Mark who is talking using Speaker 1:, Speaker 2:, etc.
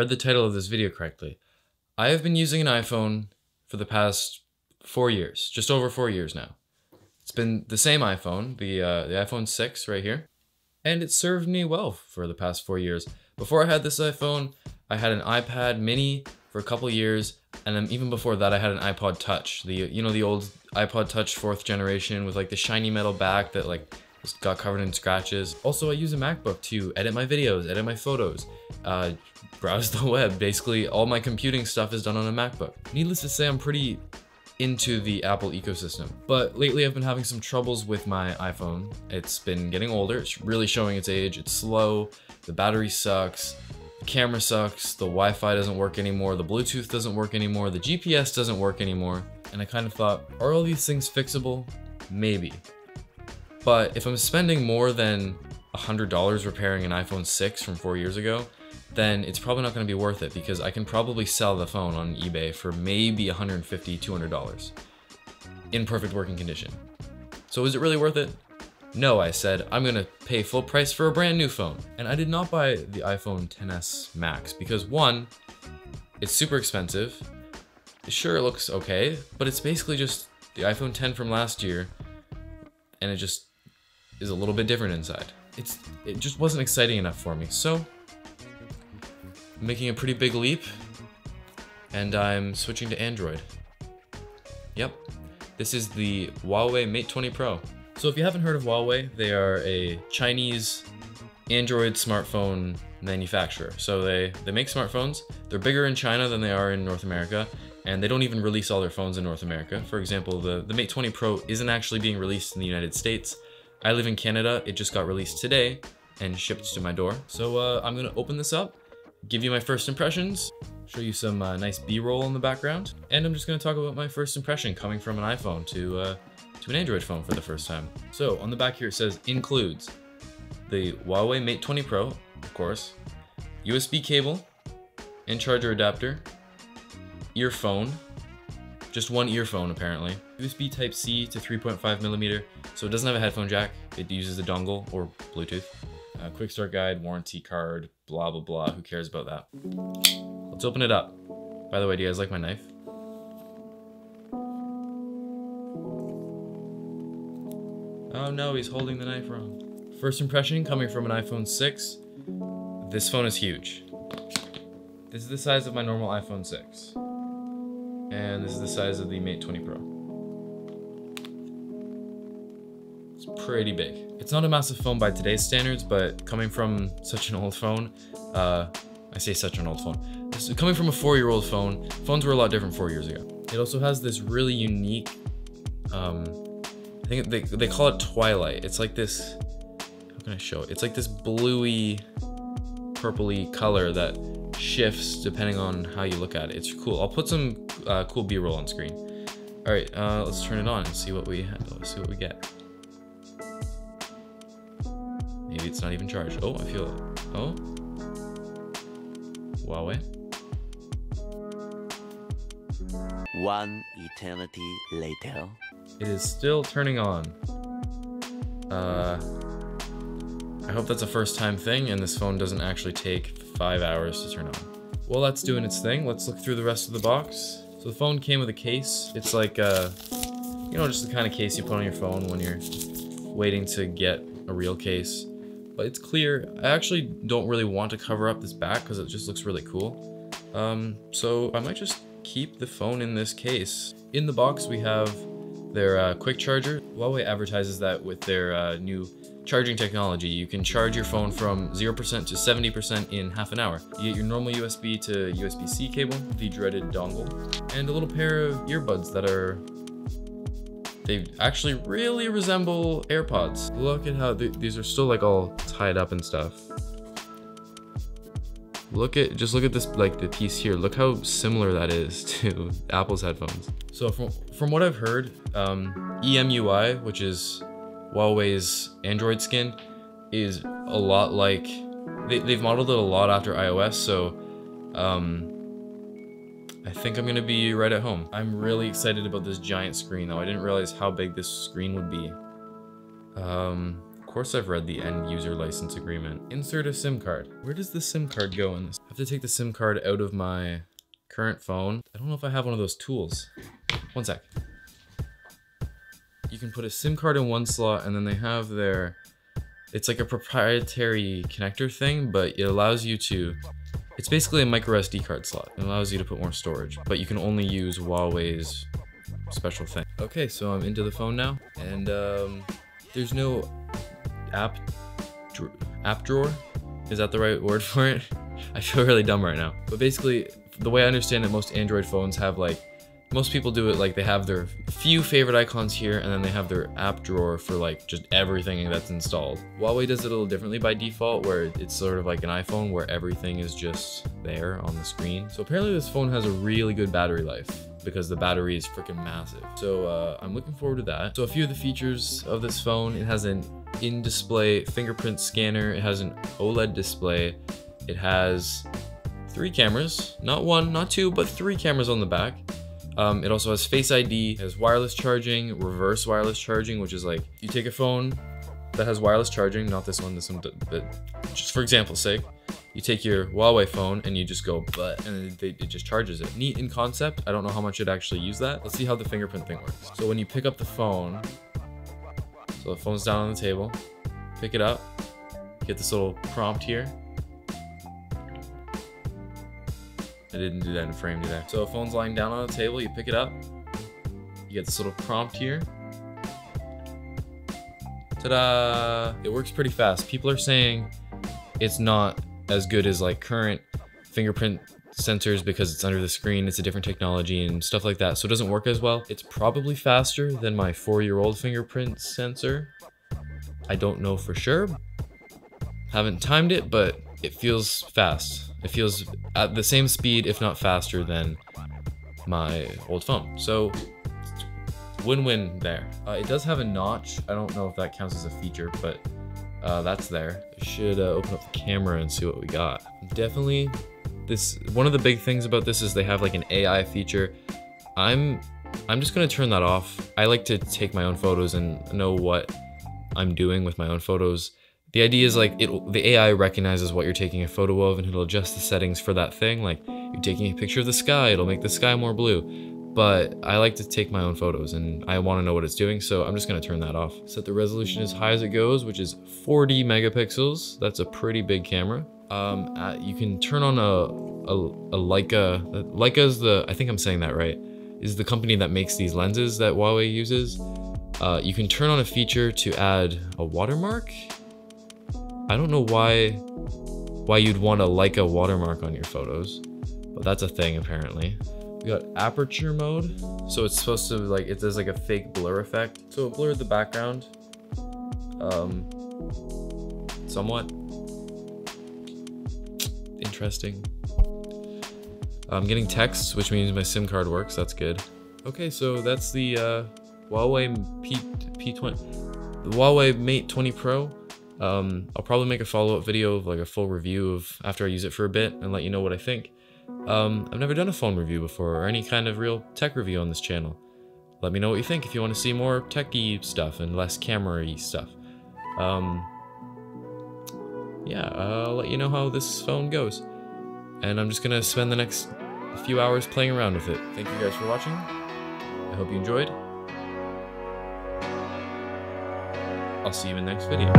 Speaker 1: read the title of this video correctly. I have been using an iPhone for the past 4 years, just over 4 years now. It's been the same iPhone, the iPhone 6 right here, and it served me well for the past 4 years. Before I had this iPhone, I had an iPad mini for a couple years, and then even before that I had an iPod Touch, the old iPod Touch 4th generation with like the shiny metal back that like just got covered in scratches. Also, I use a MacBook to edit my videos, edit my photos, browse the web. Basically, all my computing stuff is done on a MacBook. Needless to say, I'm pretty into the Apple ecosystem. But lately I've been having some troubles with my iPhone. It's been getting older, it's really showing its age, it's slow, the battery sucks, the camera sucks, the Wi-Fi doesn't work anymore, the Bluetooth doesn't work anymore, the GPS doesn't work anymore. And I kind of thought, are all these things fixable? Maybe. But if I'm spending more than $100 repairing an iPhone 6 from 4 years ago, then it's probably not going to be worth it because I can probably sell the phone on eBay for maybe $150, $200 in perfect working condition. So is it really worth it? No, I said, I'm going to pay full price for a brand new phone. And I did not buy the iPhone XS Max because one, it's super expensive. Sure, it looks okay, but it's basically just the iPhone X from last year, and it just is a little bit different inside. It just wasn't exciting enough for me, so I'm making a pretty big leap, and I'm switching to Android. Yep, this is the Huawei Mate 20 Pro. So if you haven't heard of Huawei, they are a Chinese Android smartphone manufacturer. So they make smartphones. They're bigger in China than they are in North America, and they don't even release all their phones in North America. For example, the Mate 20 Pro isn't actually being released in the United States. I live in Canada, it just got released today and shipped to my door. So I'm gonna open this up, give you my first impressions, show you some nice B-roll in the background, and I'm just gonna talk about my first impression coming from an iPhone to an Android phone for the first time. So on the back here it says, includes the Huawei Mate 20 Pro, of course, USB cable and charger adapter, earphone, just one earphone apparently, USB Type-C to 3.5mm, so it doesn't have a headphone jack, it uses a dongle or Bluetooth. Quick start guide, warranty card, blah blah blah, who cares about that? Let's open it up. By the way, do you guys like my knife? Oh no, he's holding the knife wrong. First impression coming from an iPhone 6, this phone is huge. This is the size of my normal iPhone 6. And this is the size of the Mate 20 Pro. It's pretty big. It's not a massive phone by today's standards, but coming from such an old phone, I say such an old phone. Coming from a 4-year-old phone, phones were a lot different 4 years ago. It also has this really unique, I think they call it twilight. It's like this, how can I show it? It's like this bluey, purpley color that shifts depending on how you look at it. It's cool. I'll put some cool B-roll on screen. All right, let's turn it on and see what we get. Maybe it's not even charged. Oh, I feel it. Oh, Huawei.
Speaker 2: One eternity later.
Speaker 1: It is still turning on. I hope that's a first time thing and this phone doesn't actually take 5 hours to turn on. While that's doing its thing, let's look through the rest of the box. So the phone came with a case. It's like, you know, just the kind of case you put on your phone when you're waiting to get a real case. But it's clear. I actually don't really want to cover up this back because it just looks really cool. So I might just keep the phone in this case. In the box we have their quick charger. Huawei advertises that with their new charging technology, you can charge your phone from 0% to 70% in half an hour. You get your normal USB to USB-C cable, the dreaded dongle, and a little pair of earbuds that they actually really resemble AirPods. Look at how these are still like all tied up and stuff. Just look at this, like the piece here. Look how similar that is to Apple's headphones. So from what I've heard, EMUI, which is Huawei's Android skin, is a lot like, they've modeled it a lot after iOS, so I think I'm gonna be right at home. I'm really excited about this giant screen though. I didn't realize how big this screen would be. course I've read the end user license agreement. Insert a SIM card. Where does the SIM card go in this? I have to take the SIM card out of my current phone. I don't know if I have one of those tools. One sec. You can put a SIM card in one slot, and then they have their, it's like a proprietary connector thing, but it allows you to, it's basically a micro SD card slot. It allows you to put more storage, but you can only use Huawei's special thing. Okay, so I'm into the phone now, and there's no app drawer. Is that the right word for it? I feel really dumb right now. But basically, the way I understand it, most Android phones have like, most people do it like they have their few favorite icons here, and then they have their app drawer for like just everything that's installed. Huawei does it a little differently by default, where it's sort of like an iPhone where everything is just there on the screen. So apparently this phone has a really good battery life, because the battery is freaking massive. So I'm looking forward to that. So a few of the features of this phone: it has an in-display fingerprint scanner, it has an OLED display, it has 3 cameras, not 1, not 2, but 3 cameras on the back. It also has Face ID, it has wireless charging, reverse wireless charging, which is like, you take a phone that has wireless charging, not this one, but just for example's sake, you take your Huawei phone and you just go, and it just charges it. Neat in concept. I don't know how much it actually use that. Let's see how the fingerprint thing works. So when you pick up the phone, so the phone's down on the table, pick it up, get this little prompt here. I didn't do that in frame, did I? So the phone's lying down on the table, you pick it up, you get this little prompt here. Ta-da! It works pretty fast. People are saying it's not as good as like current fingerprint sensors because it's under the screen, it's a different technology and stuff like that, so it doesn't work as well. It's probably faster than my 4-year-old fingerprint sensor. I don't know for sure. Haven't timed it, but it feels fast. It feels at the same speed, if not faster, than my old phone. So, win-win there. It does have a notch. I don't know if that counts as a feature, but that's there. I should open up the camera and see what we got. Definitely, one of the big things about this is they have like an AI feature. I'm just gonna turn that off. I like to take my own photos and know what I'm doing with my own photos. The idea is like the AI recognizes what you're taking a photo of, and it'll adjust the settings for that thing. Like you're taking a picture of the sky, it'll make the sky more blue. But I like to take my own photos and I want to know what it's doing, so I'm just going to turn that off. Set the resolution as high as it goes, which is 40 megapixels. That's a pretty big camera. You can turn on a Leica. Leica is I think I'm saying that right, is the company that makes these lenses that Huawei uses. You can turn on a feature to add a watermark. I don't know why you'd want a Leica watermark on your photos, but that's a thing apparently. We got aperture mode, so it's supposed to like, it does like a fake blur effect. So it blurred the background, somewhat. Interesting. I'm getting texts, which means my SIM card works, that's good. Okay, so that's the Huawei P20, the Huawei Mate 20 Pro. I'll probably make a follow-up video of like a full review of after I use it for a bit and let you know what I think. I've never done a phone review before or any kind of real tech review on this channel. Let me know what you think if you want to see more techy stuff and less camera-y stuff. Yeah, I'll let you know how this phone goes. And I'm just gonna spend the next few hours playing around with it. Thank you guys for watching. I hope you enjoyed. I'll see you in the next video.